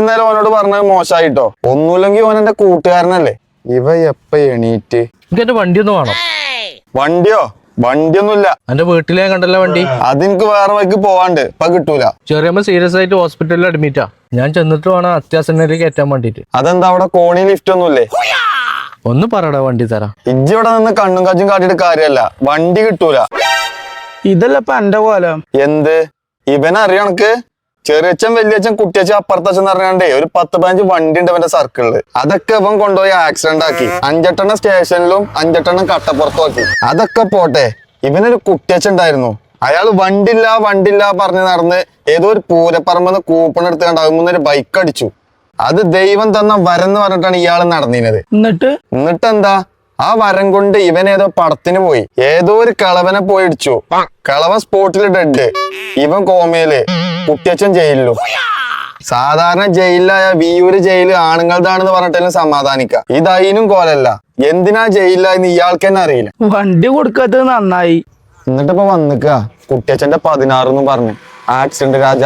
എന്തായാലും ഓനോട് പറഞ്ഞത് മോശമായിട്ടോ. ഒന്നുമില്ലെങ്കിൽ ഓൻ എന്റെ കൂട്ടുകാരനല്ലേ. ഇവ എപ്പ എണീറ്റ് എനിക്ക് എന്റെ വണ്ടി ഒന്ന് വേണം. വണ്ടിയോ? വണ്ടിയൊന്നുമില്ല. എന്റെ വീട്ടിലെ കണ്ടല്ലോ വണ്ടി. അതെനിക്ക് വേറെ വഴിക്ക് പോവാണ്ട്. ഇപ്പൊ കിട്ടൂല. ചെറിയമ്മ സീരിയസ് ആയിട്ട് ഹോസ്പിറ്റലിൽ അഡ്മിറ്റാ. ഞാൻ ചെന്നിട്ട് വേണം അത്യാവശ്യം കയറ്റാൻ വേണ്ടിട്ട്. അതെന്താ അവിടെ കോണി ലിഫ്റ്റ് ഒന്നുമില്ലേ? ഒന്ന് പറടാ, വണ്ടി തരാം. ഇജ്ജ് ഇവിടെ നിന്ന് കണ്ണും കാച്ചും കാട്ടിട്ട് കാര്യമല്ല. വണ്ടി കിട്ടൂല. ഇതല്ല ഇപ്പൊ എന്റെ കോലം. എന്ത്? ഇവനറിയ കണക്ക് ചെറിയച്ഛൻ വലിയച്ഛൻ കുട്ടിയച്ഛൻ അപ്പുറത്തച്ഛൻ പറഞ്ഞാണ്ടേ ഒരു 10-15 വണ്ടി ഉണ്ട് അവന്റെ സർക്കിളില്. അതൊക്കെ ഇവൻ കൊണ്ടുപോയി ആക്സിഡന്റ് ആക്കി. 5-8 സ്റ്റേഷനിലും 5-8 കട്ടപ്പുറത്തും ആക്കി. അതൊക്കെ പോട്ടെ, ഇവനൊരു കുട്ടിയച്ഛൻ ഉണ്ടായിരുന്നു. അയാൾ വണ്ടില്ല പറഞ്ഞ് നടന്ന് ഏതോ ഒരു പൂരപ്പറമ്പെന്ന് കൂപ്പൺ എടുത്ത് കണ്ടാകുമ്പോ ഒരു ബൈക്ക് അടിച്ചു. അത് ദൈവം തന്ന വരം എന്ന് പറഞ്ഞിട്ടാണ് ഇയാൾ നടന്നിരുന്നത്. എന്നിട്ടെന്താ, ആ വരം കൊണ്ട് ഇവൻ ഏതോ പടത്തിന് പോയി. ഏതോ ഒരു കളവനെ പോയി ഇടിച്ചു. കളവൻ സ്പോട്ടിൽ ഡെഡ്. ഇവൻ കോമയില്, കുട്ടിയച്ഛൻ ജയിലിലും. സാധാരണ ജയിലിലായ വിയൂര് ജയില് ആണുങ്ങളുടെയാണെന്ന് പറഞ്ഞിട്ടെങ്കിലും സമാധാനിക്കാം. ഇതതിനും കോലല്ല. എന്തിനാ ജയിലിലായെന്ന് ഇയാൾക്ക് തന്നെ അറിയില്ല. വണ്ടി കൊടുക്കാത്തത് നന്നായി. എന്നിട്ടിപ്പോ വന്നിക്ക കുട്ടിയച്ഛന്റെ 16 പറഞ്ഞു ആക്സിഡന്റ് രാജ.